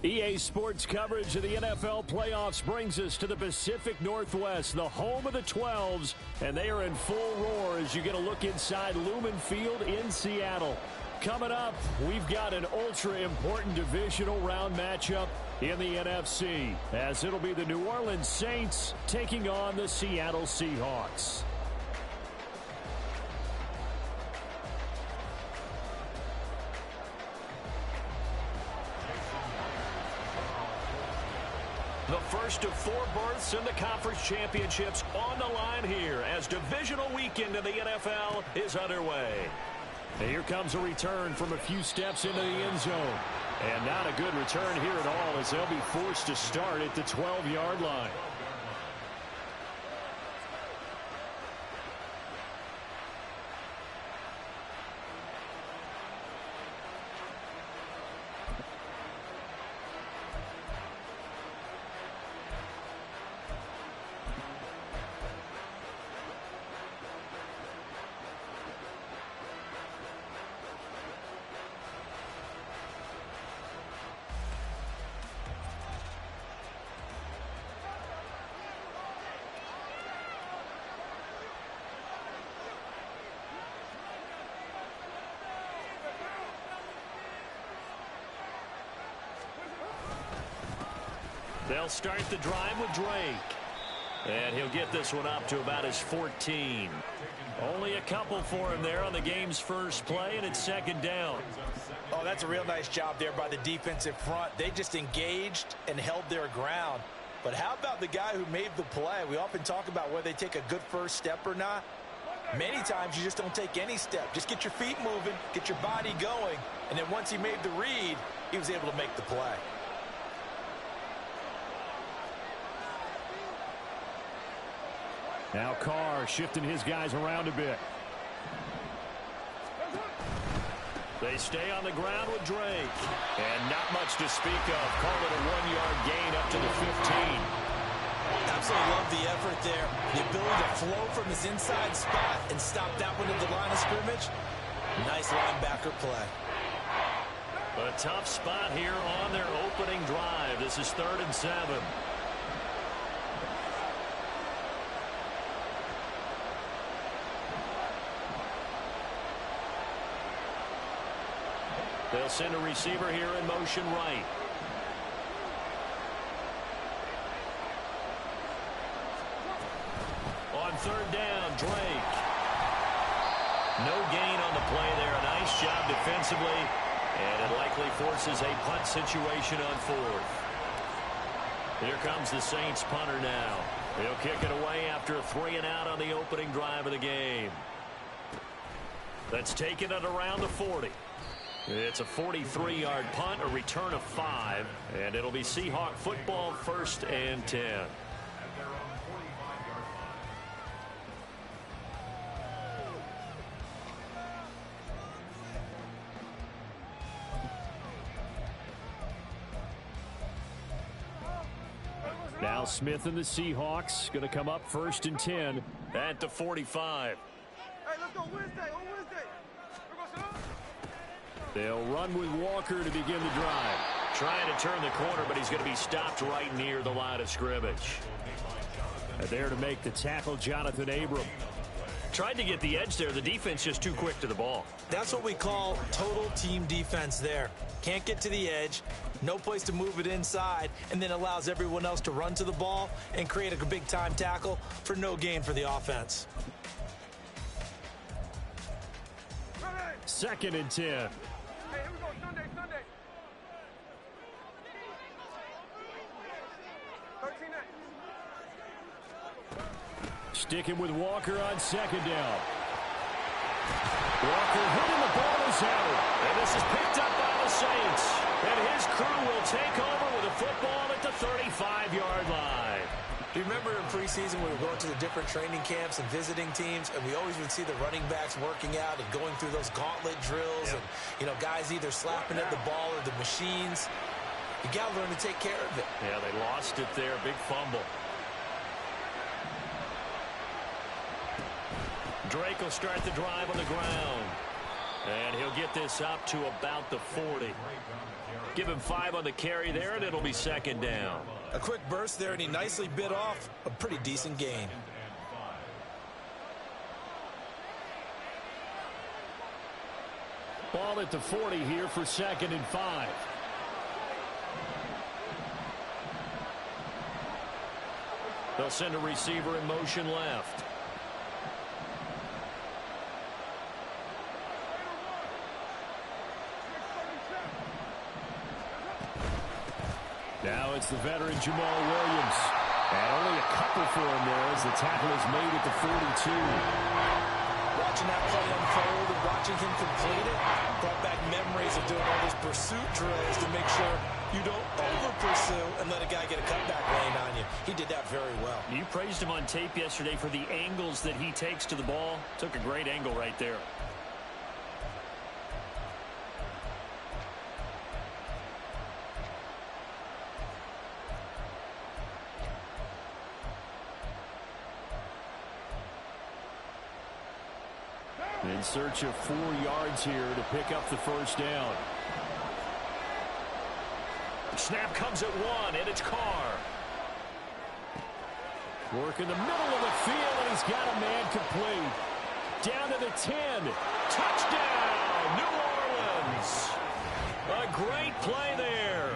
EA Sports coverage of the NFL playoffs brings us to the Pacific Northwest, the home of the 12s, and they are in full roar as you get a look inside Lumen Field in Seattle. Coming up, we've got an ultra-important divisional round matchup in the NFC, as it'll be the New Orleans Saints taking on the Seattle Seahawks. The first of 4 berths in the conference championships on the line here as divisional weekend in the NFL is underway. And here comes a return from a few steps into the end zone. And not a good return here at all as they'll be forced to start at the 12-yard line. They'll start the drive with Drake. And he'll get this one up to about his 14. Only a couple for him there on the game's first play, and it's second down. Oh, that's a real nice job there by the defensive front. They just engaged and held their ground. But how about the guy who made the play? We often talk about whether they take a good first step or not. Many times you just don't take any step. Just get your feet moving, get your body going, and then once he made the read, he was able to make the play. Now Carr shifting his guys around a bit. They stay on the ground with Drake. And not much to speak of. Call it a 1-yard gain up to the 15. Absolutely love the effort there. The ability to flow from his inside spot and stop that one at the line of scrimmage. Nice linebacker play. A tough spot here on their opening drive. This is 3rd and 7. They'll send a receiver here in motion right. On 3rd down, Drake. No gain on the play there. A nice job defensively. And it likely forces a punt situation on 4th. Here comes the Saints punter now. He'll kick it away after a 3-and-out on the opening drive of the game. That's taken it around the 40. It's a 43-yard punt, a return of 5, and it'll be Seahawk football 1st and 10. Now Smith and the Seahawks going to come up 1st and 10 at the 45. Hey, let's go Wednesday, on Wednesday. They'll run with Walker to begin the drive. Trying to turn the corner, but he's going to be stopped right near the line of scrimmage. And there to make the tackle, Jonathan Abram. Tried to get the edge there. The defense just too quick to the ball. That's what we call total team defense there. Can't get to the edge, no place to move it inside, and then allows everyone else to run to the ball and create a big-time tackle for no gain for the offense. 2nd and 10. Hey, here we go, Sunday. 13-8. Sticking with Walker on 2nd down. Walker hitting the ball is out. And this is picked up by the Saints. And his crew will take over with a football at the 35-yard line. Do you remember in preseason when we were going to the different training camps and visiting teams, and we always would see the running backs working out and going through those gauntlet drills, and, you know, guys either slapping at the ball or the machines. You got to learn to take care of it. Yeah, they lost it there. Big fumble. Drake will start the drive on the ground. And he'll get this up to about the 40. Give him 5 on the carry there, and it'll be second down. A quick burst there, and he nicely bit off a pretty decent gain. Ball at the 40 here for 2nd and 5. They'll send a receiver in motion left. Now it's the veteran Jamal Williams. And only a couple for him there as the tackle is made at the 42. Watching that play unfold and watching him complete it brought back memories of doing all those pursuit drills to make sure you don't over-pursue and let a guy get a cutback lane on you. He did that very well. You praised him on tape yesterday for the angles that he takes to the ball. Took a great angle right there. In search of 4 yards here to pick up the first down. Snap comes at 1, and it's Carr. Work in the middle of the field, and he's got a man complete. Down to the 10. Touchdown, New Orleans. A great play there.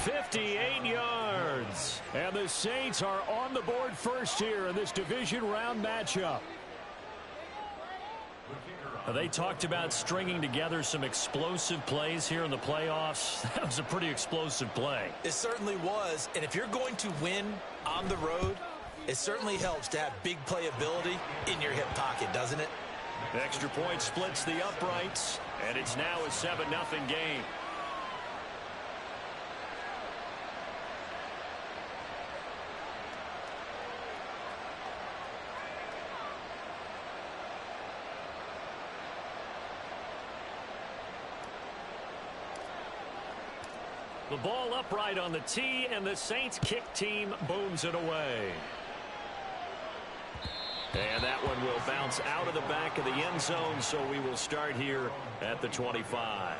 58 yards. And the Saints are on the board first here in this division round matchup. They talked about stringing together some explosive plays here in the playoffs. That was a pretty explosive play. It certainly was. And if you're going to win on the road, it certainly helps to have big playability in your hip pocket, doesn't it? The extra point splits the uprights, and it's now a 7-0 game. The ball upright on the tee, and the Saints kick team booms it away. And that one will bounce out of the back of the end zone, so we will start here at the 25.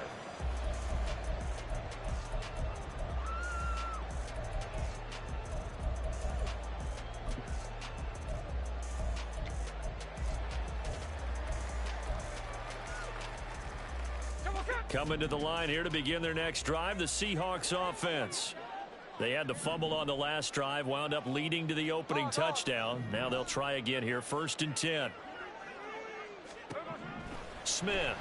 Coming to the line here to begin their next drive, the Seahawks offense. They had the fumble on the last drive, wound up leading to the opening touchdown. Now they'll try again here, 1st and 10. Smith.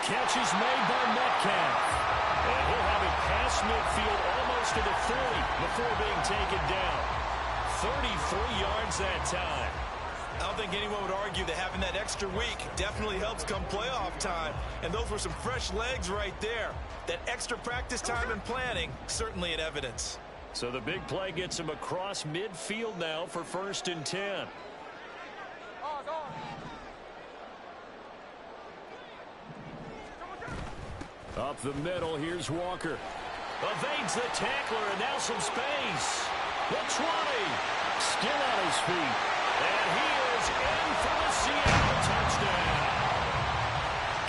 Catch is made by Metcalf. And he'll have it past midfield almost to the 40 before being taken down. 33 yards that time. I don't think anyone would argue that having that extra week definitely helps come playoff time. And those were some fresh legs right there. That extra practice time and planning, certainly in evidence. So the big play gets him across midfield now for 1st and 10. Up the middle, here's Walker. Evades the tackler, and now some space. The 20. Still on his feet. And he is in for the Seattle touchdown.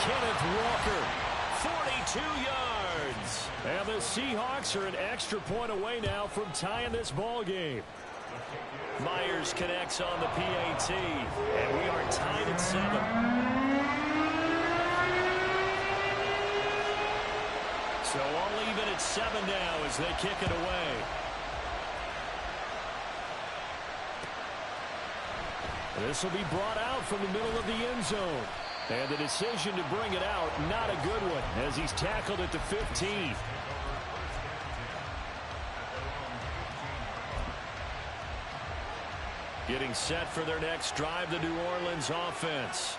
Kenneth Walker, 42 yards. And the Seahawks are an extra point away now from tying this ball game. Myers connects on the PAT, and we are tied at 7. So all even at 7 now as they kick it away. This will be brought out from the middle of the end zone. And the decision to bring it out, not a good one, as he's tackled at the 15. Getting set for their next drive, the New Orleans offense.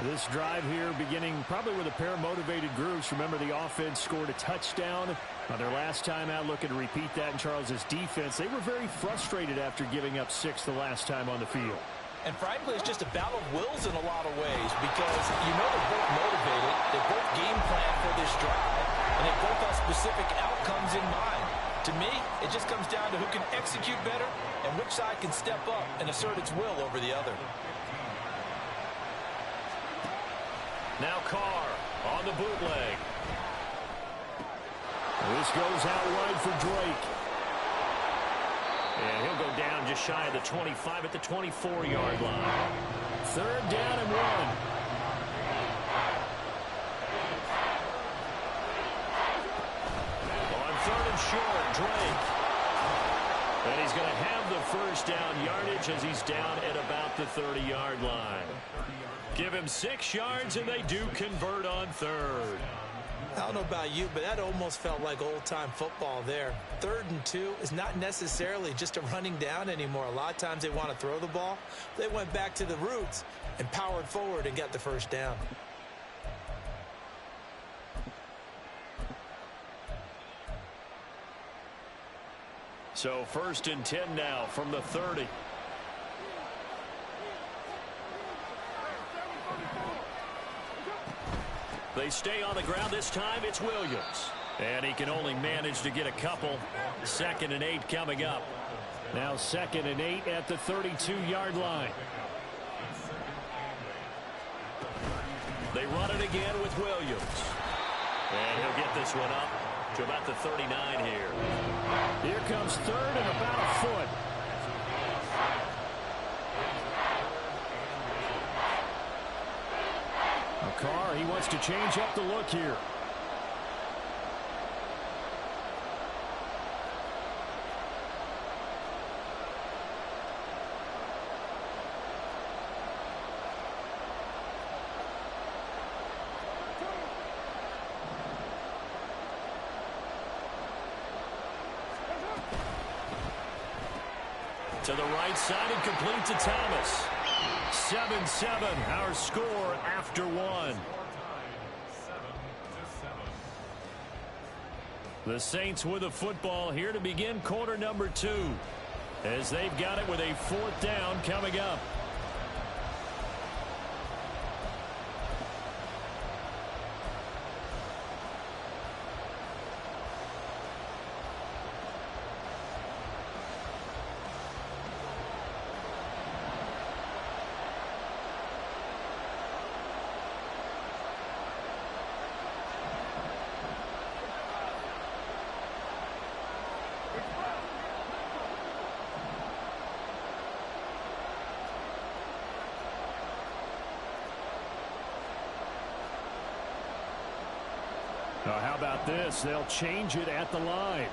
This drive here beginning probably with a pair of motivated groups. Remember, the offense scored a touchdown on their last time out. Looking to repeat that in Charles's defense. They were very frustrated after giving up 6 the last time on the field. And frankly, it's just a battle of wills in a lot of ways because you know they're both motivated, they both game plan for this drive, and they both have specific outcomes in mind. To me, it just comes down to who can execute better and which side can step up and assert its will over the other. Now Carr on the bootleg. This goes out wide for Drake. And he'll go down just shy of the 25 at the 24-yard line. 3rd down and 1. Short, Drake. And he's going to have the first down yardage as he's down at about the 30-yard line. Give him 6 yards, and they do convert on 3rd. I don't know about you, but that almost felt like old-time football there. 3rd and 2 is not necessarily just a running down anymore. A lot of times they want to throw the ball. They went back to the roots and powered forward and got the first down. So 1st and 10 now from the 30. They stay on the ground. This time it's Williams. And he can only manage to get a couple. 2nd and 8 coming up. Now 2nd and 8 at the 32-yard line. They run it again with Williams. And he'll get this one up to about the 39 here. Here comes 3rd and about a foot. Carr, he wants to change up the look here. To the right side and complete to Thomas. 7-7, our score after 1. The Saints with the football here to begin quarter number 2. As they've got it with a 4th down coming up. How about this? They'll change it at the line.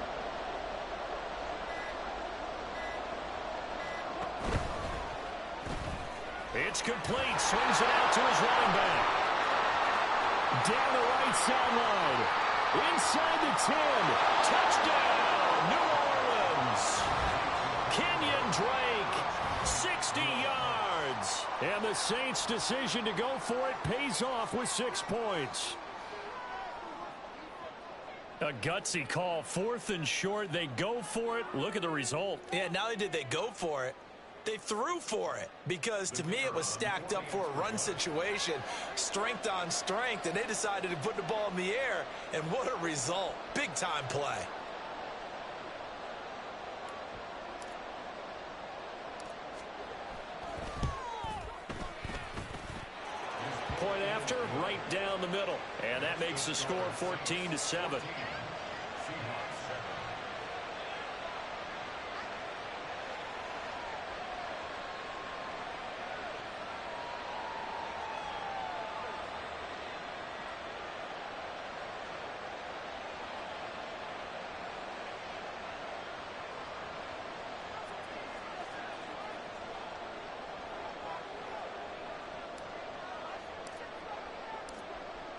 It's complete. Swings it out to his running back. Down the right sideline. Inside the 10. Touchdown, New Orleans. Kenyon Drake, 60 yards. And the Saints' decision to go for it pays off with 6 points. A gutsy call. 4th and short. They go for it. Look at the result. Yeah, not only did they go for it, they threw for it. Because to me, it was stacked up for a run situation. Strength on strength. And they decided to put the ball in the air. And what a result. Big time play. Point after, right down the middle. And that makes the score 14-7.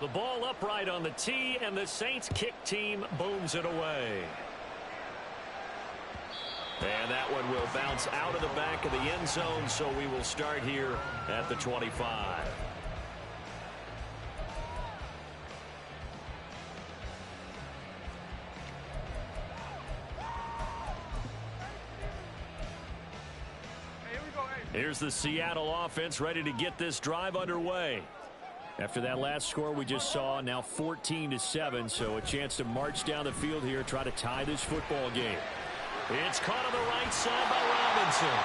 The ball upright on the tee, and the Saints kick team booms it away. And that one will bounce out of the back of the end zone, so we will start here at the 25. Here's the Seattle offense ready to get this drive underway. After that last score we just saw, now 14-7, so a chance to march down the field here, try to tie this football game. It's caught on the right side by Robinson.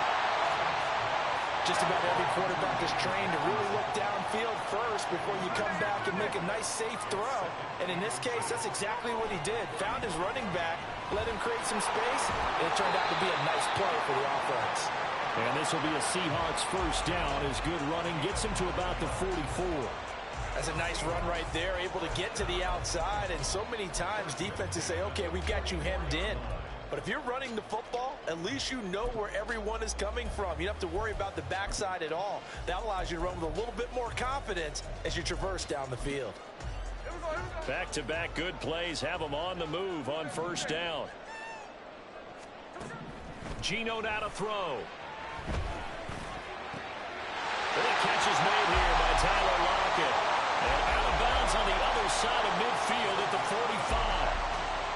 Just about every quarterback is trained to really look downfield first before you come back and make a nice, safe throw. And in this case, that's exactly what he did. Found his running back, let him create some space, and it turned out to be a nice play for the offense. And this will be a Seahawks first down as good running gets him to about the 44. That's a nice run right there, able to get to the outside. And so many times defenses say, okay, we've got you hemmed in. But if you're running the football, at least you know where everyone is coming from. You don't have to worry about the backside at all. That allows you to run with a little bit more confidence as you traverse down the field. Back-to-back good plays have them on the move on first down. Geno now to throw. The catch is made here by Tyler Lockett. And out of bounds on the other side of midfield at the 45.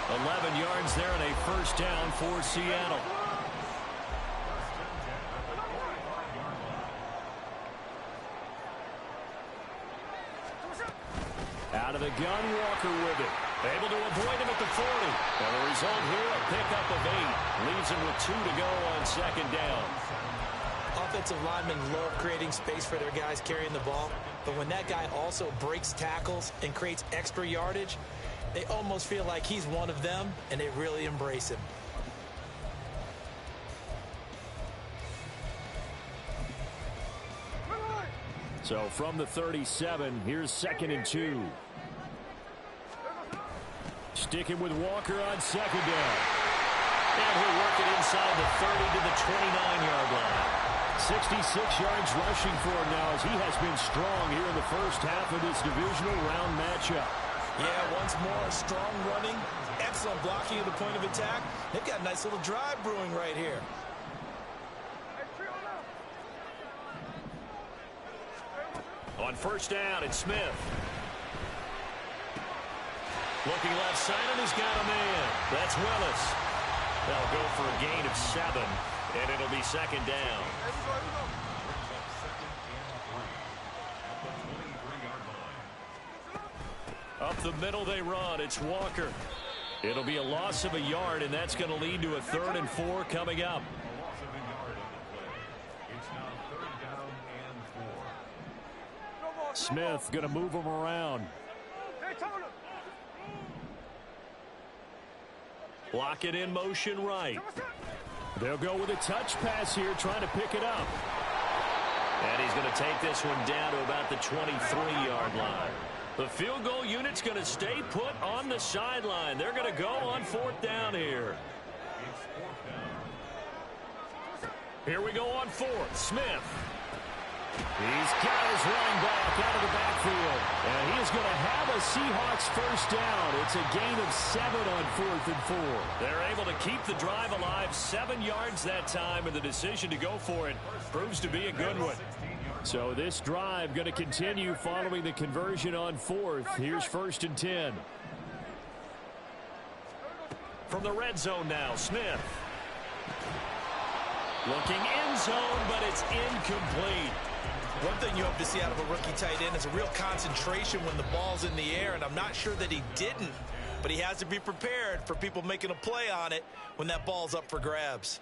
11 yards there and a first down for Seattle. Out of the gun, Walker with it. Able to avoid him at the 40. And the result here, a pickup of 8. Leaves him with 2 to go on second down. Offensive linemen love creating space for their guys carrying the ball. But when that guy also breaks tackles and creates extra yardage, they almost feel like he's one of them, and they really embrace him. So from the 37, here's 2nd and 2. Sticking with Walker on second down. And he'll work it inside the 30 to the 29-yard line. 66 yards rushing for him now as he has been strong here in the first half of this divisional round matchup. Yeah, once more, strong running, excellent blocking at the point of attack. They've got a nice little drive brewing right here. On first down, it's Smith. Looking left side, and he's got a man. That's Willis. They'll go for a gain of 7, and it'll be second down. Up the middle they run. It's Walker. It'll be a loss of a yard, and that's going to lead to a 3rd and 4 coming up. Smith going to move him around. Block it in motion right. They'll go with a touch pass here, trying to pick it up. And he's going to take this one down to about the 23-yard line. The field goal unit's going to stay put on the sideline. They're going to go on 4th down here. Here we go on 4th. Smith. He's got his running back out of the backfield. And he is going to have a Seahawks first down. It's a gain of 7 on 4th and 4. They're able to keep the drive alive. 7 yards that time, and the decision to go for it proves to be a good one. So this drive going to continue following the conversion on 4th. Here's 1st and 10. From the red zone now, Smith. Looking end zone, but it's incomplete. One thing you hope to see out of a rookie tight end is a real concentration when the ball's in the air, and I'm not sure that he didn't, but he has to be prepared for people making a play on it when that ball's up for grabs.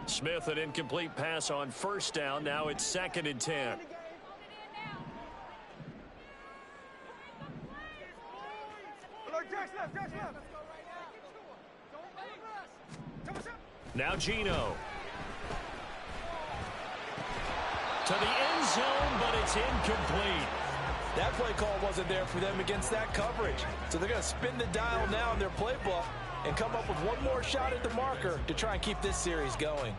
Smith, an incomplete pass on first down. Now it's 2nd and 10. Now Geno. To the end zone, but it's incomplete. That play call wasn't there for them against that coverage. So they're going to spin the dial now in their playbook and come up with one more shot at the marker to try and keep this series going.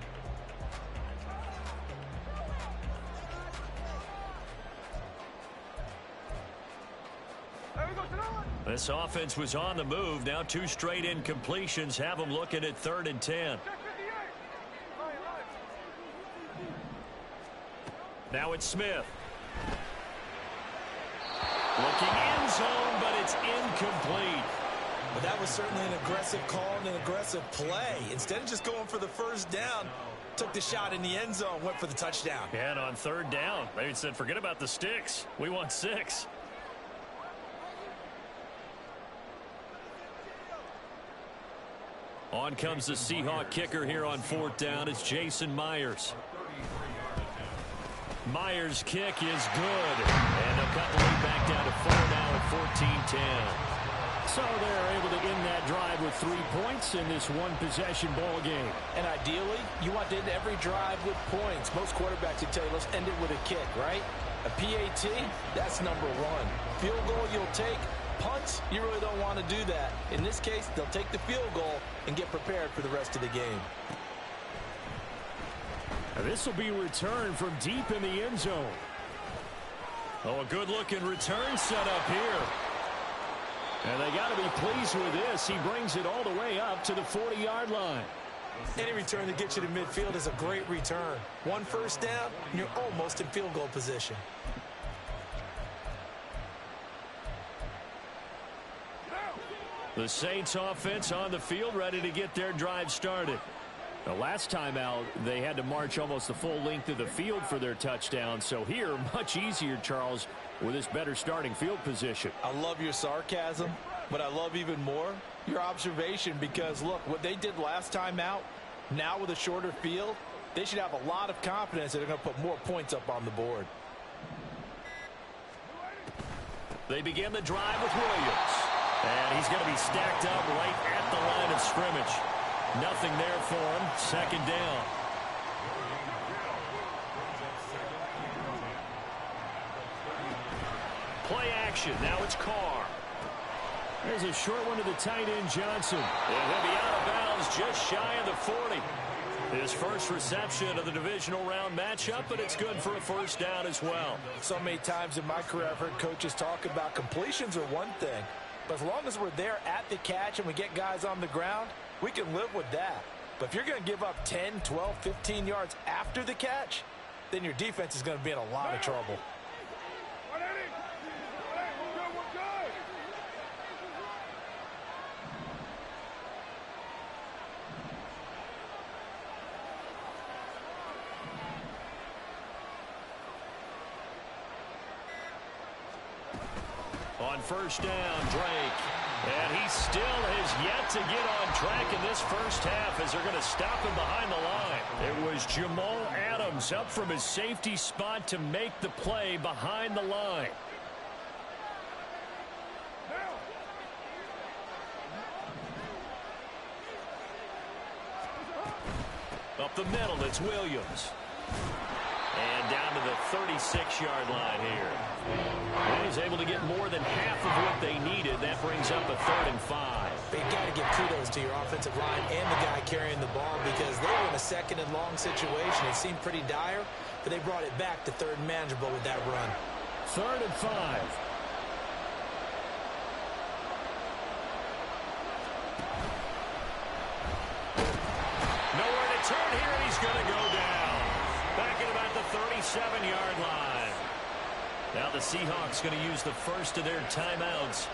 This offense was on the move. Now 2 straight incompletions have them looking at 3rd and 10. Now it's Smith. Looking end zone, but it's incomplete. But that was certainly an aggressive call and an aggressive play. Instead of just going for the first down, took the shot in the end zone, went for the touchdown. And on third down, they said, forget about the sticks. We want 6. On comes the Seahawk kicker here on fourth down. It's Jason Myers. Myers' kick is good. And they'll cut the lead back down to 4 now at 14-10. So they're able to end that drive with 3 points in this one-possession ball game. And ideally, you want to end every drive with points. Most quarterbacks would tell you, let's end it with a kick, right? A PAT, that's number 1. Field goal you'll take. Punts, you really don't want to do that. In this case, they'll take the field goal and get prepared for the rest of the game. This will be returned from deep in the end zone. Oh, a good-looking return set up here. And they got to be pleased with this. He brings it all the way up to the 40-yard line. Any return that gets you to midfield is a great return. 1 first down, and you're almost in field goal position. The Saints offense on the field, ready to get their drive started. The last time out, they had to march almost the full length of the field for their touchdown. So here, much easier, Charles, with this better starting field position. I love your sarcasm, but I love even more your observation because, look, what they did last time out, now with a shorter field, they should have a lot of confidence that they're going to put more points up on the board. They begin the drive with Williams. And he's going to be stacked up right at the line of scrimmage. Nothing there for him. Second down. Play action. Now it's Carr. There's a short one to the tight end, Johnson. And he'll be out of bounds just shy of the 40. His first reception of the divisional round matchup, but it's good for a first down as well. So many times in my career I've heard coaches talk about completions are one thing. But as long as we're there at the catch and we get guys on the ground, we can live with that. But if you're going to give up 10, 12, 15 yards after the catch, then your defense is going to be in a lot of trouble. On first down, Drake. And he still has yet to get on track in this first half as they're going to stop him behind the line. It was Jamal Adams up from his safety spot to make the play behind the line. Up the middle, it's Williams. And down to the 36-yard line here. And he's able to get more than half of what they needed. That brings up a 3rd and 5. But you got to give kudos to your offensive line and the guy carrying the ball because they were in a 2nd and long situation. It seemed pretty dire, but they brought it back to 3rd and manageable with that run. 3rd and 5. Nowhere to turn here, and he's going to go down. Back at about the 37-yard line. Now the Seahawks going to use the first of their timeouts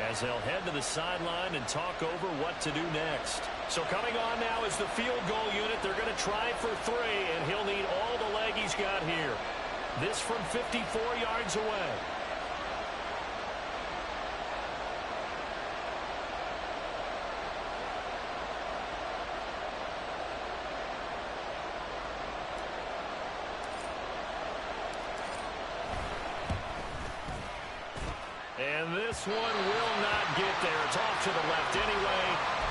as they'll head to the sideline and talk over what to do next. So coming on now is the field goal unit. They're going to try for 3, and he'll need all the leg he's got here. This from 54 yards away. And this one will not get there. It's off to the left anyway.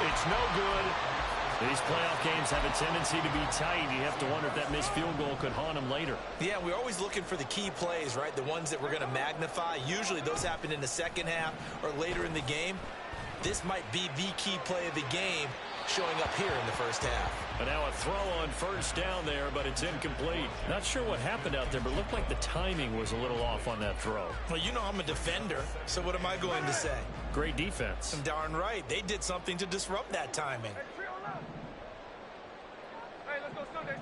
It's no good. These playoff games have a tendency to be tight. You have to wonder if that missed field goal could haunt him later. Yeah, we're always looking for the key plays, right? The ones that we're going to magnify. Usually those happen in the second half or later in the game. This might be the key play of the game showing up here in the first half. But now a throw on first down there, but it's incomplete. Not sure what happened out there, but it looked like the timing was a little off on that throw. Well, you know I'm a defender, so what am I going to say? Great defense. Darn right. They did something to disrupt that timing. Hey, let's go Sunday.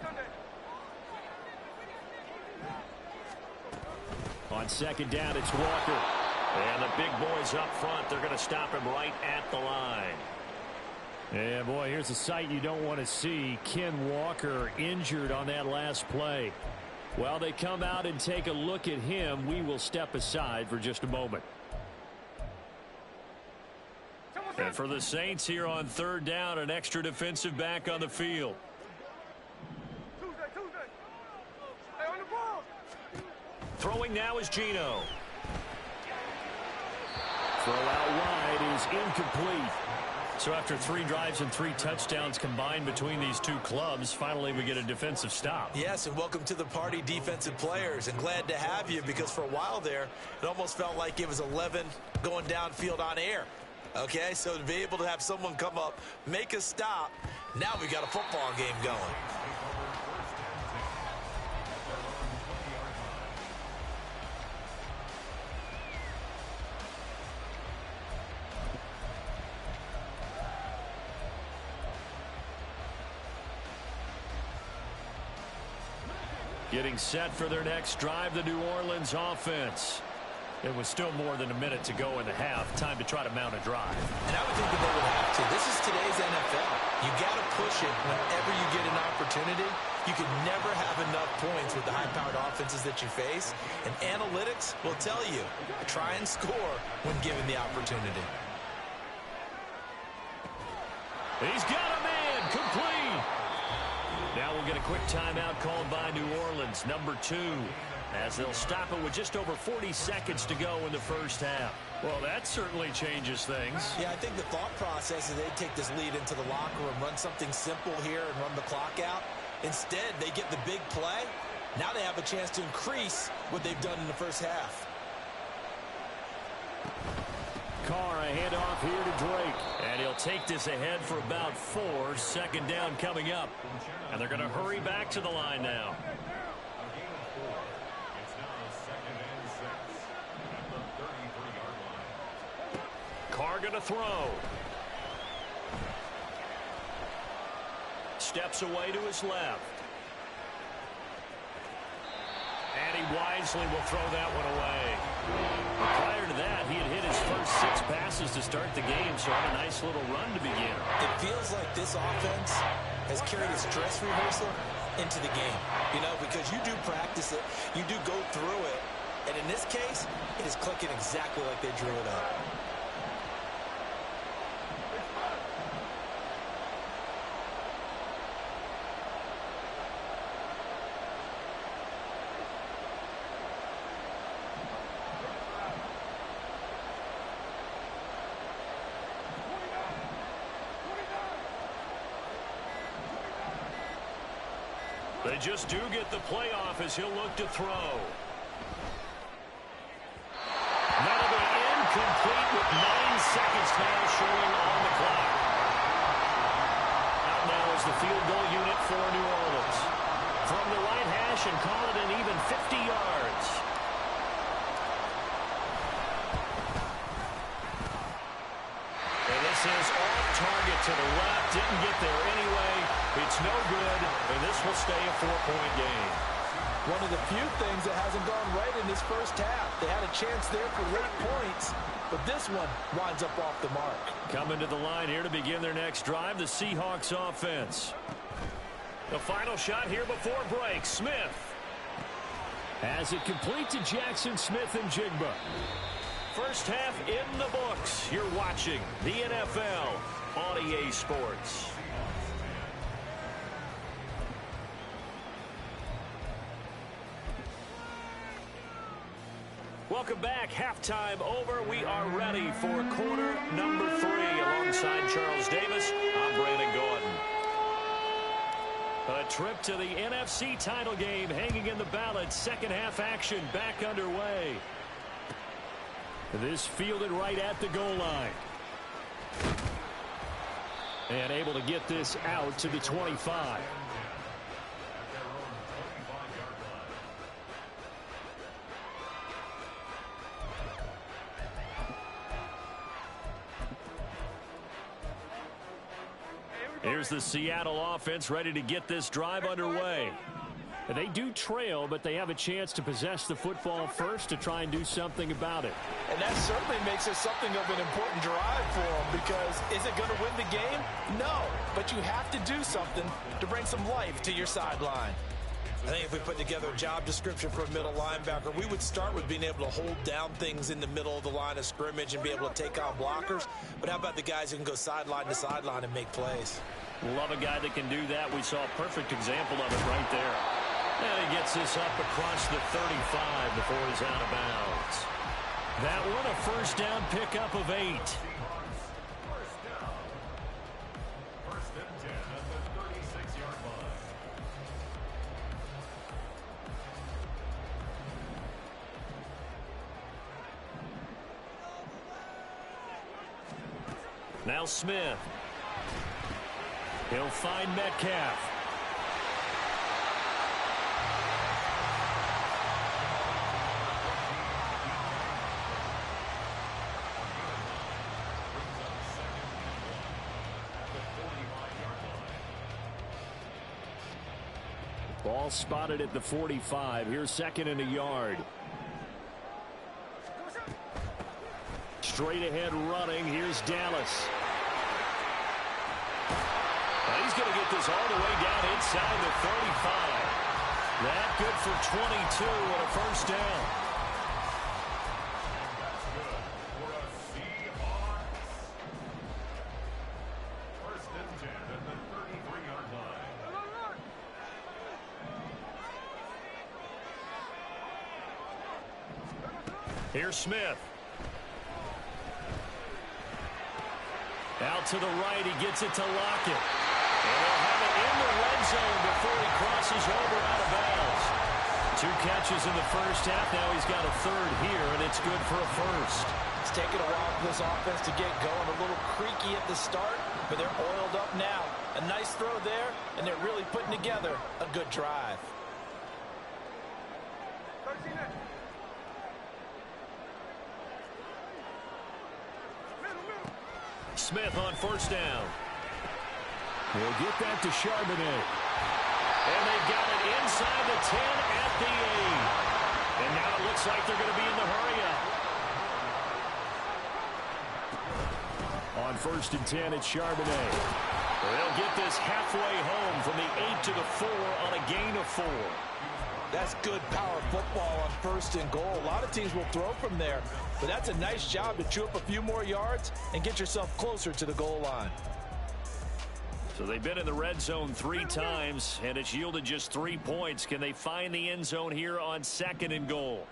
On second down, it's Walker. And the big boys up front, they're going to stop him right at the line. Yeah, boy, here's a sight you don't want to see. Ken Walker injured on that last play. While they come out and take a look at him, we will step aside for just a moment. And for the Saints here on third down, an extra defensive back on the field. Tuesday. Hey, on the ball. Throwing now is Geno. Throw out wide is incomplete. So after 3 drives and 3 touchdowns combined between these two clubs, finally we get a defensive stop. Yes, and welcome to the party, defensive players. And glad to have you, because for a while there, it almost felt like it was 11 going downfield on air. Okay, so to be able to have someone come up, make a stop, now we've got a football game going. Getting set for their next drive, the New Orleans offense. It was still more than a minute to go in the half. Time to try to mount a drive. And I would think that they would have to. This is today's NFL. You got to push it whenever you get an opportunity. You can never have enough points with the high-powered offenses that you face. And analytics will tell you, try and score when given the opportunity. He's got a man, complete. Now we'll get a quick timeout called by New Orleans, number 2, as they'll stop it with just over 40 seconds to go in the first half. Well, that certainly changes things. Yeah, I think the thought process is they take this lead into the locker room, run something simple here and run the clock out. Instead, they get the big play. Now they have a chance to increase what they've done in the first half. Carr, a handoff here to Drake. And he'll take this ahead for about 4. Second down coming up. And they're going to hurry back to the line now. Carr going to throw. Steps away to his left. And he wisely will throw that one away. Prior to that, he had hit his first 6 passes to start the game, so had a nice little run to begin. It feels like this offense has carried its dress rehearsal into the game, you know, because you do practice it, you do go through it, and in this case, it is clicking exactly like they drew it up. They just do get the playoff as he'll look to throw. That'll be incomplete with 9 seconds now showing on the clock. Out now is the field goal unit for New Orleans. From the right hash and call it an even 50 yards. And this is off target to the left. Didn't get there anyway. It's no good, and this will stay a 4-point game. One of the few things that hasn't gone right in this first half. They had a chance there for late points, but this one winds up off the mark. Coming to the line here to begin their next drive, the Seahawks offense. The final shot here before break. Smith has it complete to Jackson Smith and Jigba. First half in the books. You're watching the NFL on EA Sports. Welcome back. Halftime over. We are ready for quarter number 3. Alongside Charles Davis, I'm Brandon Gordon. A trip to the NFC title game hanging in the balance. Second half action back underway. This fielded right at the goal line. And able to get this out to the 25. Here's the Seattle offense ready to get this drive underway. They do trail, but they have a chance to possess the football first to try and do something about it. And that certainly makes it something of an important drive for them, because is it going to win the game? No, but you have to do something to bring some life to your sideline. I think if we put together a job description for a middle linebacker, we would start with being able to hold down things in the middle of the line of scrimmage and be able to take on blockers. But how about the guys who can go sideline to sideline and make plays? Love a guy that can do that. We saw a perfect example of it right there. And he gets this up across the 35 before he's out of bounds. That one a first down pickup of 8. First and 10 at the 36-yard line. Now Smith. He'll find Metcalf. Ball spotted at the 45. Here's second and a yard. Straight ahead running. Here's Dallas. And he's going to get this all the way down inside the 35. That good for 22 and a first down. That's good for a Seahawks. First and 10 at the 33-yard line. Here's Smith. Out to the right, he gets it to Lockett. And he'll have it in the red zone before he crosses over out of bounds. 2 catches in the first half. Now he's got a third here, and it's good for a first. It's taken a while for this offense to get going. A little creaky at the start, but they're oiled up now. A nice throw there, and they're really putting together a good drive. Smith on first down. He'll get that to Charbonnet. And they've got it inside the 10 at the 8. And now it looks like they're going to be in the hurry up. On first and 10, it's Charbonnet. They'll get this halfway home from the 8 to the 4 on a gain of 4. That's good power football on first and goal. A lot of teams will throw from there, but that's a nice job to chew up a few more yards and get yourself closer to the goal line. So they've been in the red zone 3 times, and it's yielded just 3 points. Can they find the end zone here on second and goal?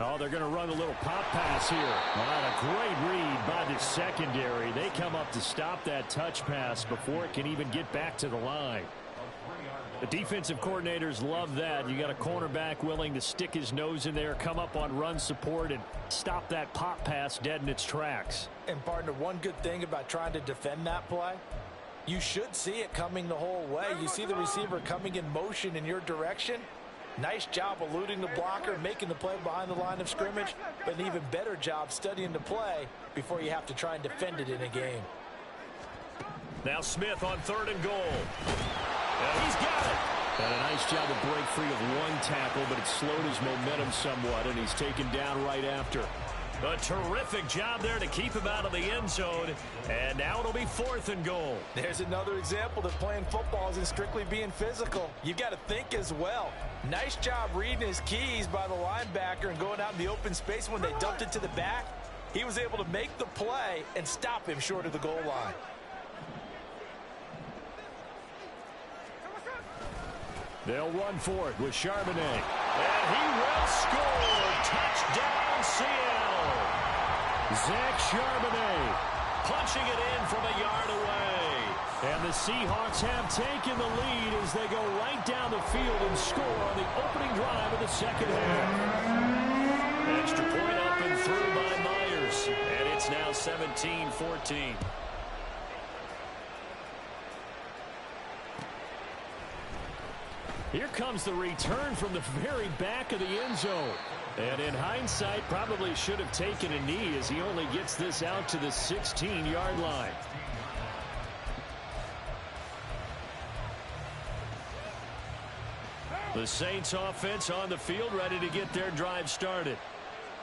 Oh, they're going to run a little pop pass here. Well, a great read by the secondary. They come up to stop that touch pass before it can even get back to the line. The defensive coordinators love that. You got a cornerback willing to stick his nose in there, come up on run support, and stop that pop pass dead in its tracks. And partner, one good thing about trying to defend that play, you should see it coming the whole way. You see the receiver coming in motion in your direction. Nice job eluding the blocker, making the play behind the line of scrimmage, but an even better job studying the play before you have to try and defend it in a game. Now Smith on third and goal. And he's got it. And a nice job to break free of one tackle, but it slowed his momentum somewhat, and he's taken down right after. A terrific job there to keep him out of the end zone. And now it'll be fourth and goal. There's another example that playing football isn't strictly being physical. You've got to think as well. Nice job reading his keys by the linebacker and going out in the open space when they dumped it to the back. He was able to make the play and stop him short of the goal line. They'll run for it with Charbonnet. And he will score. Touchdown, Seattle. Zach Charbonnet punching it in from a yard away. And the Seahawks have taken the lead as they go right down the field and score on the opening drive of the second half. Extra point up and through by Myers. And it's now 17-14. Here comes the return from the very back of the end zone. And in hindsight, probably should have taken a knee as he only gets this out to the 16-yard line. The Saints offense on the field, ready to get their drive started.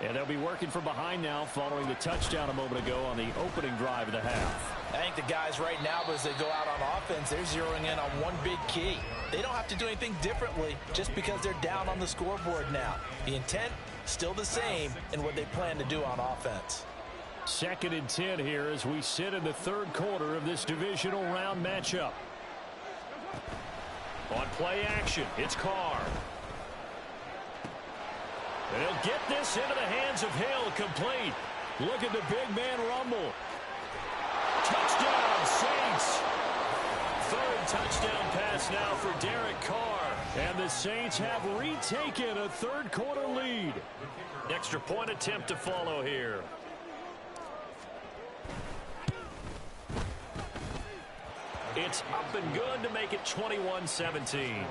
And they'll be working from behind now following the touchdown a moment ago on the opening drive of the half. I think the guys right now, as they go out on offense, they're zeroing in on one big key. They don't have to do anything differently just because they're down on the scoreboard now. The intent, still the same in what they plan to do on offense. 2nd and 10 here as we sit in the 3rd quarter of this divisional round matchup. On play action, it's Carr. They'll get this into the hands of Hill, complete. Look at the big man rumble. Touchdown, Saints. 3rd touchdown pass now for Derek Carr. And the Saints have retaken a 3rd quarter lead. Extra point attempt to follow here. It's up and good to make it 21-17.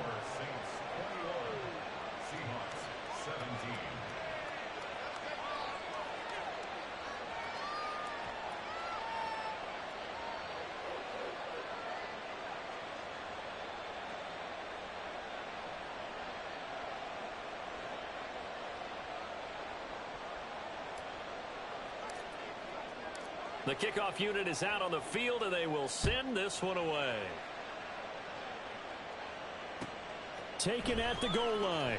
The kickoff unit is out on the field, and they will send this one away. Taken at the goal line.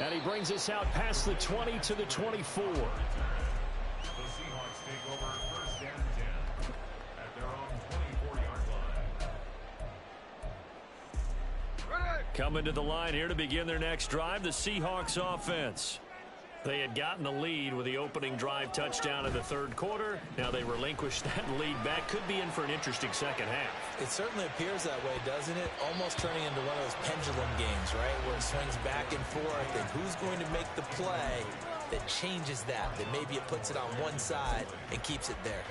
And he brings us out past the 20 to the 24. The Seahawks take over 1st and 10 at their own 24-yard line. Coming to the line here to begin their next drive, the Seahawks offense. They had gotten the lead with the opening drive touchdown in the 3rd quarter. Now they relinquished that lead back. Could be in for an interesting second half. It certainly appears that way, doesn't it? Almost turning into one of those pendulum games, right? Where it swings back and forth, and who's going to make the play that changes that maybe it puts it on one side and keeps it there.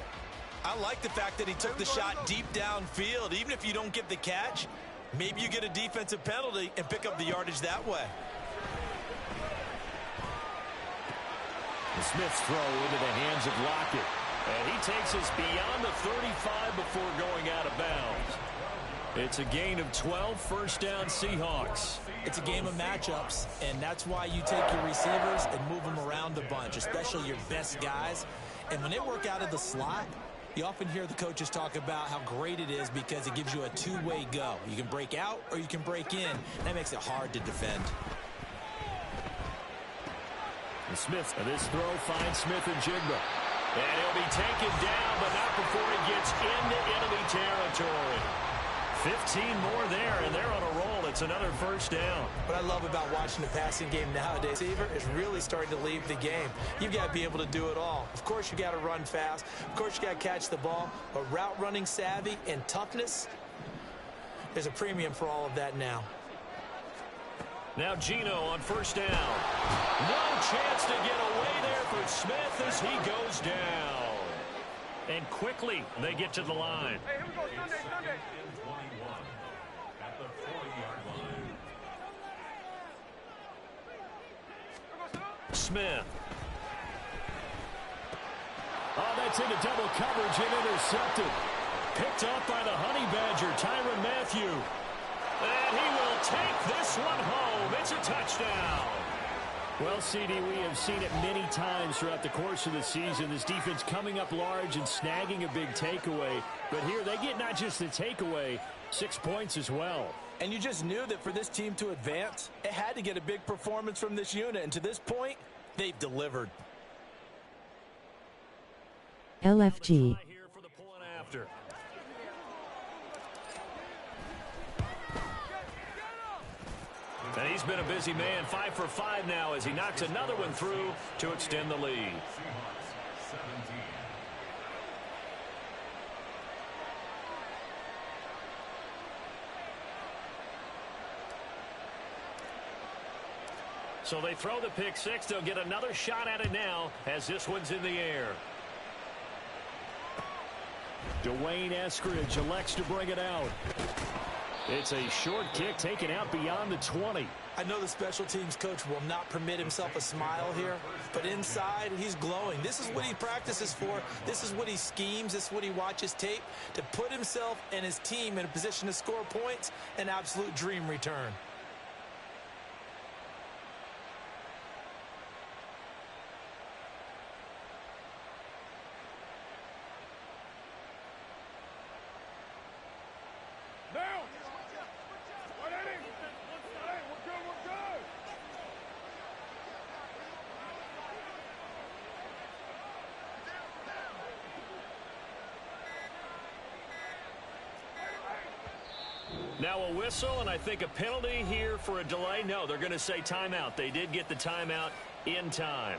I like the fact that he took the shot deep downfield. Even if you don't get the catch, maybe you get a defensive penalty and pick up the yardage that way. The Smith's throw into the hands of Lockett. And he takes us beyond the 35 before going out of bounds. It's a gain of 12, 1st down Seahawks. It's a game of matchups, and that's why you take your receivers and move them around a bunch, especially your best guys. And when they work out of the slot, you often hear the coaches talk about how great it is because it gives you a two-way go. You can break out or you can break in. That makes it hard to defend. Smith, this throw finds Smith and Jigba. And he'll be taken down, but not before he gets into enemy territory. 15 more there, and they're on a roll. It's another 1st down. What I love about watching the passing game nowadays, receiver is really starting to leave the game. You've got to be able to do it all. Of course, you got to run fast. Of course, you got to catch the ball. But route running savvy and toughness, there's a premium for all of that now. Now Geno on 1st down. No chance to get away there for Smith as he goes down. And quickly they get to the line. Hey, here we go, Sunday. 21 at the 40-yard line. Smith. Oh, that's into double coverage and intercepted. Picked up by the Honey Badger, Tyrann Mathieu. And he will take this one home. It's a touchdown. Well, CD, we have seen it many times throughout the course of the season. This defense coming up large and snagging a big takeaway. But here they get not just the takeaway, 6 points as well. And you just knew that for this team to advance, it had to get a big performance from this unit. And to this point, they've delivered. LFG. And he's been a busy man, 5 for 5 now as he knocks another one through to extend the lead. So they throw the pick six. They'll get another shot at it now as this one's in the air. Dwayne Eskridge elects to bring it out. It's a short kick taken out beyond the 20. I know the special teams coach will not permit himself a smile here, but inside, he's glowing. This is what he practices for. This is what he schemes. This is what he watches tape to put himself and his team in a position to score points. An absolute dream return. Now a whistle, and I think a penalty here for a delay. No, they're going to say timeout. They did get the timeout in time.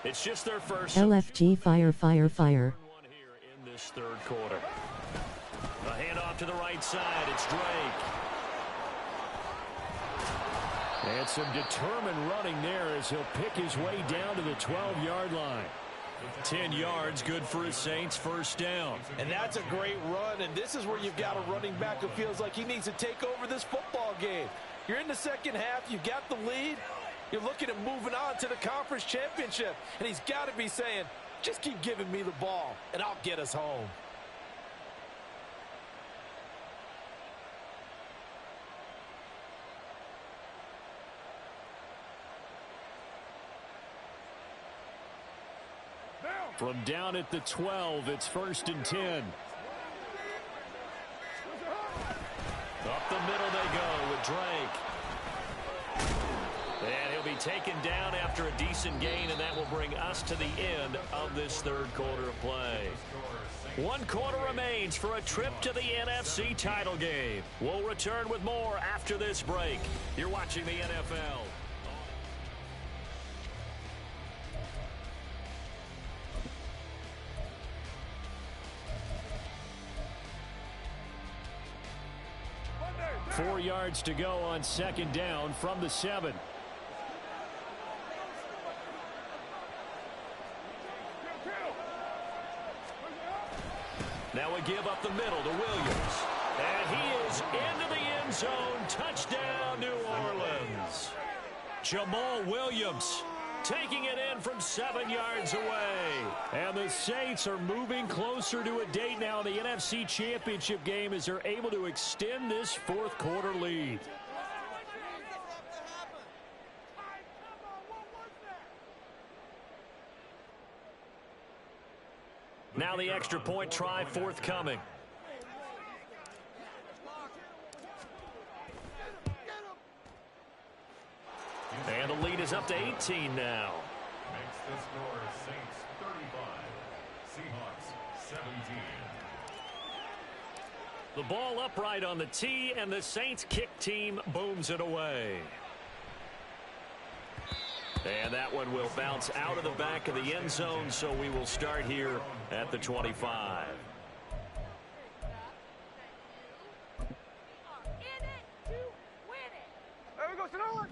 It's just their first. LFG fire. One here in this third quarter. A handoff to the right side. It's Drake. And some determined running there as he'll pick his way down to the 12-yard line. 10 yards, good for his Saints, first down. And that's a great run, and this is where you've got a running back who feels like he needs to take over this football game. You're in the second half, you've got the lead, you're looking at moving on to the conference championship, and he's got to be saying, just keep giving me the ball, and I'll get us home. From down at the 12, it's 1st and 10. Up the middle they go with Drake. And he'll be taken down after a decent gain, and that will bring us to the end of this third quarter of play. 1 quarter remains for a trip to the NFC title game. We'll return with more after this break. You're watching the NFL. Four yards to go on second down from the 7. Now a give up the middle to Williams. And he is into the end zone. Touchdown, New Orleans. Jamal Williams taking it in from 7 yards away. And the Saints are moving closer to a date now in the NFC Championship game as they're able to extend this fourth quarter lead. Now the extra point try forthcoming. And the lead is up to 18 now. Makes the score Saints 35, Seahawks 17. The ball upright on the tee, and the Saints kick team booms it away. And that one will bounce out of the back of the end zone, so we will start here at the 25.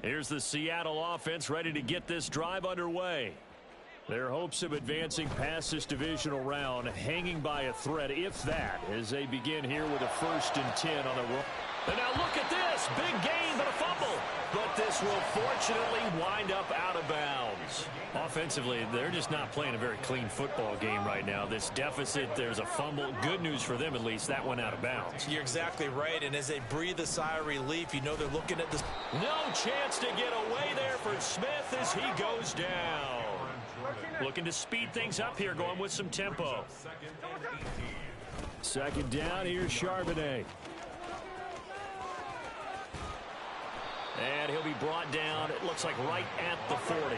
Here's the Seattle offense ready to get this drive underway. Their hopes of advancing past this divisional round hanging by a thread, if that, as they begin here with a 1st and 10 on the road. And now look at this. Big gain, but a fumble. But this will fortunately wind up out of bounds. Offensively, they're just not playing a very clean football game right now. This deficit, there's a fumble. Good news for them, at least. That went out of bounds. You're exactly right, and as they breathe a sigh of relief, you know they're looking at this. No chance to get away there for Smith as he goes down. Looking to speed things up here, going with some tempo. Second down, here's Charbonnet. And he'll be brought down, it looks like right at the 40.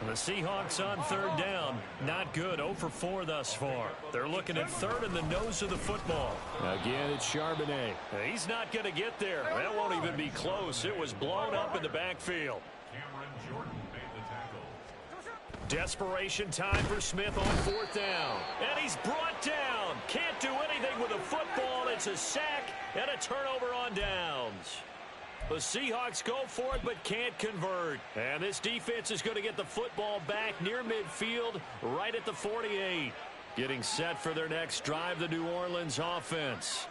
The Seahawks on third down. Not good. 0 for 4 thus far. They're looking at third in the nose of the football. Again, it's Charbonnet. He's not going to get there. That won't even be close. It was blown up in the backfield. Cameron Jordan made the tackle. Desperation time for Smith on fourth down. And he's brought down. Can't do anything with a football. It's a sack and a turnover on downs. The Seahawks go for it but can't convert. And this defense is going to get the football back near midfield right at the 48. Getting set for their next drive, the New Orleans offense.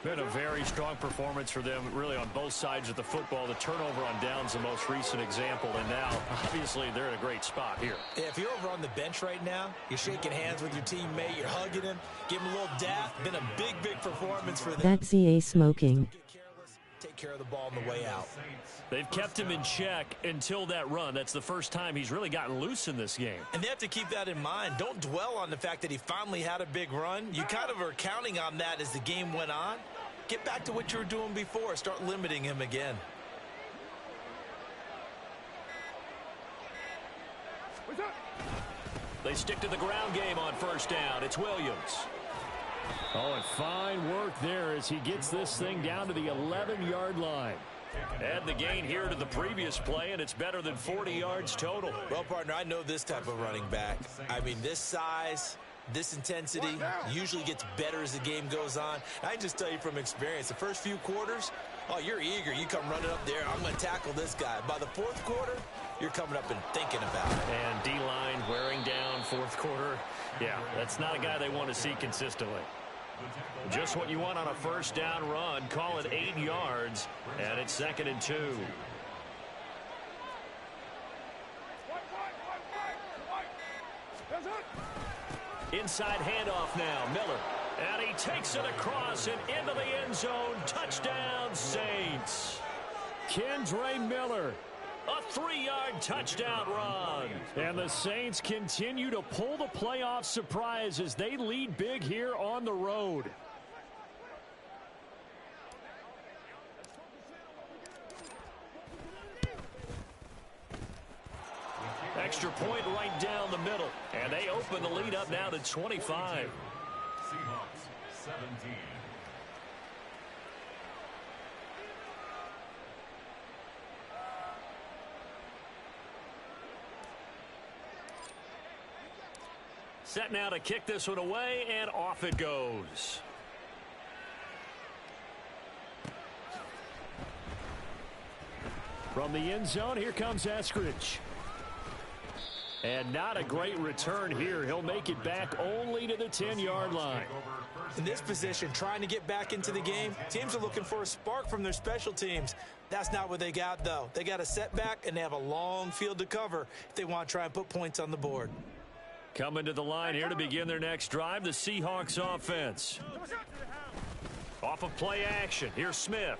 Been a very strong performance for them, really, on both sides of the football. The turnover on downs, the most recent example, and now, obviously, they're in a great spot here. Yeah, if you're over on the bench right now, you're shaking hands with your teammate, you're hugging him, give him a little dap. Been a big, big performance for them. That's EA smoking. Take care of the ball on the way out. They've kept him in check until that run. That's the first time he's really gotten loose in this game. And they have to keep that in mind. Don't dwell on the fact that he finally had a big run. You kind of are counting on that as the game went on. Get back to what you were doing before. Start limiting him again. They stick to the ground game on first down. It's Williams. Oh, and fine work there as he gets this thing down to the 11-yard line. Add the gain here to the previous play, and it's better than 40 yards total. Well, partner, I know this type of running back. I mean, this size, this intensity usually gets better as the game goes on. I can just tell you from experience, the first few quarters, oh, you're eager. You come running up there, I'm going to tackle this guy. By the fourth quarter, you're coming up and thinking about it. And D-line wearing down fourth quarter. Yeah, that's not a guy they want to see consistently. Just what you want on a first down run. Call it 8 yards, and it's 2nd and 2. Inside handoff now, Miller. And he takes it across and into the end zone. Touchdown, Saints. Kendre Miller. A 3-yard touchdown run. And the Saints continue to pull the playoff surprise as they lead big here on the road. Extra point right down the middle. And they open the lead up now to 25. Seahawks 17. Set now to kick this one away, and off it goes. From the end zone, here comes Eskridge. And not a great return here. He'll make it back only to the 10-yard line. In this position, trying to get back into the game, teams are looking for a spark from their special teams. That's not what they got, though. They got a setback, and they have a long field to cover if they want to try and put points on the board. Coming to the line here to begin their next drive, the Seahawks offense. Off of play action, here's Smith.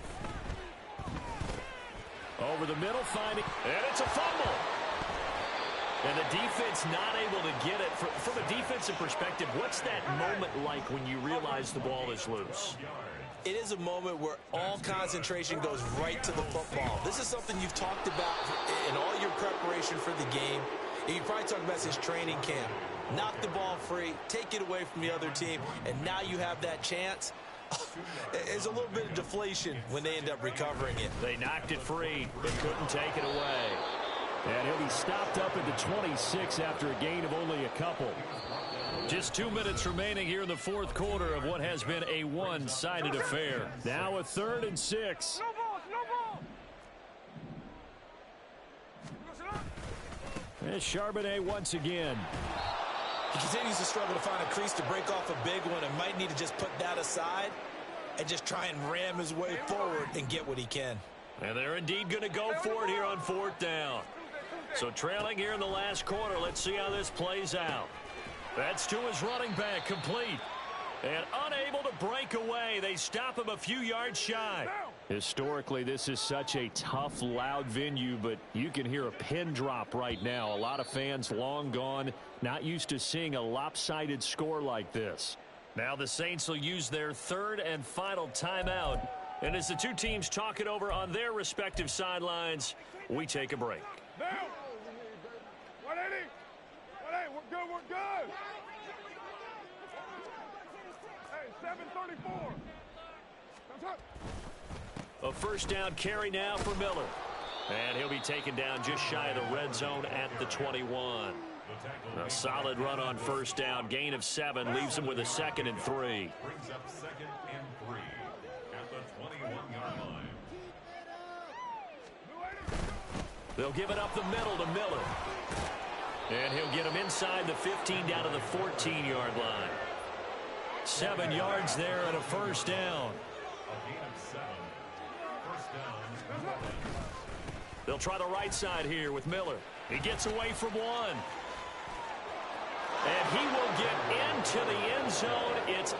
Over the middle, finding, and it's a fumble. And the defense not able to get it. From a defensive perspective, what's that moment like when you realize the ball is loose? It is a moment where all concentration goes right to the football. This is something you've talked about in all your preparation for the game. You probably talked about since training camp. Knock the ball free, take it away from the other team, and now you have that chance. There's a little bit of deflation when they end up recovering it. They knocked it free, but couldn't take it away. And he'll be stopped up at the 26 after a gain of only a couple. Just 2 minutes remaining here in the fourth quarter of what has been a one-sided affair. Now a 3rd and 6. No ball, no ball. There's Charbonnet once again. He continues to struggle to find a crease to break off a big one and might need to just put that aside and just try and ram his way forward and get what he can. And they're indeed going to go for it here on 4th down. So trailing here in the last quarter, let's see how this plays out. That's to his running back, complete. And unable to break away. They stop him a few yards shy. Historically, this is such a tough, loud venue, but you can hear a pin drop right now. A lot of fans long gone, not used to seeing a lopsided score like this. Now the Saints will use their 3rd and final timeout. And as the two teams talk it over on their respective sidelines, we take a break. Now. 180. 180. We're good. We're good. Hey, 734. A first down carry now for Miller. And he'll be taken down just shy of the red zone at the 21. A solid run on first down. Gain of 7 leaves him with a 2nd and 3. Brings up 2nd and 3 at the 21-yard line. They'll give it up the middle to Miller. And he'll get him inside the 15 down to the 14-yard line. 7 yards there and a first down. A gain of 7. First down. They'll try the right side here with Miller. He gets away from one. And he will get into the end zone. It's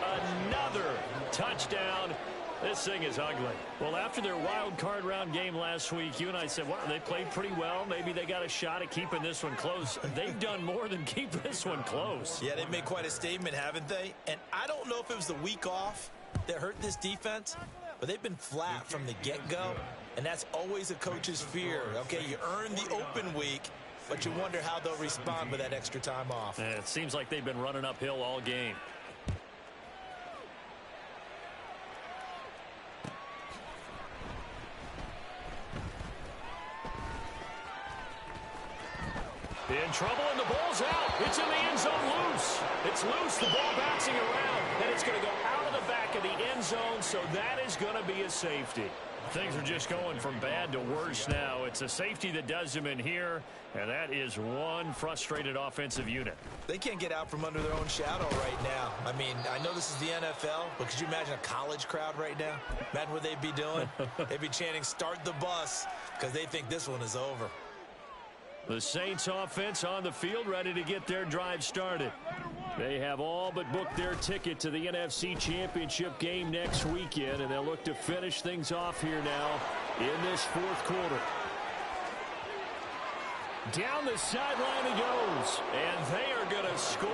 another touchdown. This thing is ugly. Well, after their wild card round game last week, you and I said, well, they played pretty well. Maybe they got a shot at keeping this one close. They've done more than keep this one close. Yeah, they've made quite a statement, haven't they? And I don't know if it was the week off that hurt this defense, but they've been flat from the get-go, and that's always a coach's fear. Okay, you earn the open week, but you wonder how they'll respond with that extra time off. And it seems like they've been running uphill all game. In trouble, and the ball's out. It's in the end zone loose. It's loose, the ball bouncing around, and it's going to go out of the back of the end zone, so that is going to be a safety. Things are just going from bad to worse now. It's a safety that does them in here, and that is one frustrated offensive unit. They can't get out from under their own shadow right now. I mean, I know this is the NFL, but could you imagine a college crowd right now? Imagine what they'd be doing. They'd be chanting, "Start the bus," because they think this one is over. The Saints offense on the field, ready to get their drive started. They have all but booked their ticket to the NFC Championship game next weekend, and they'll look to finish things off here now in this fourth quarter. Down the sideline he goes, and they are going to score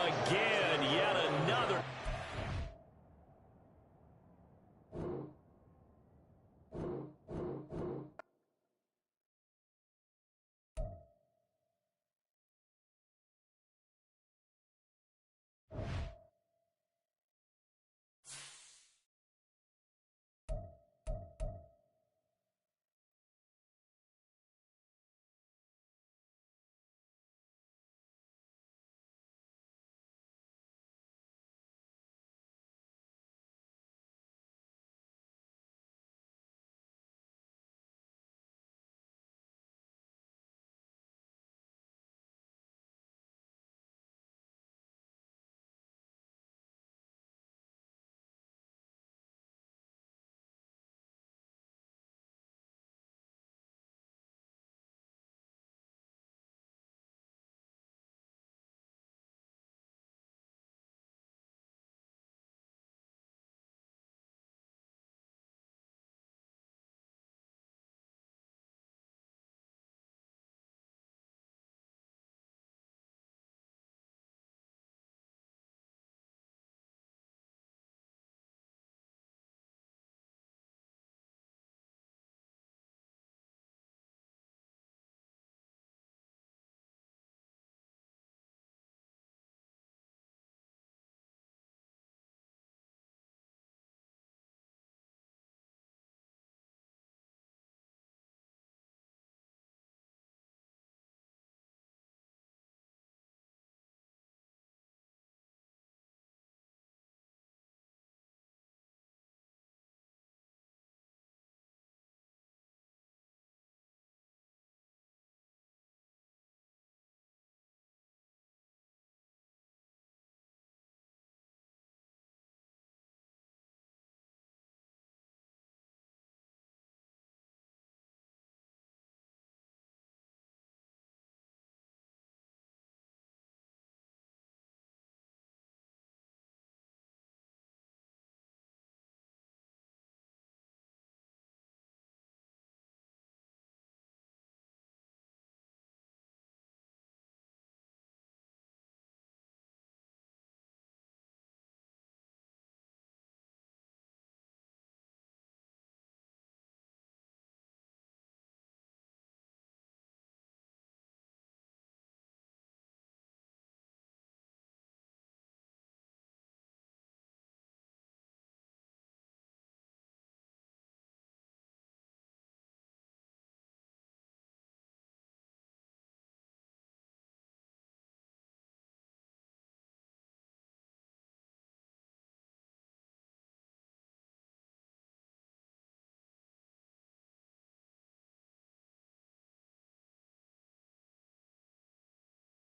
again. Yet another.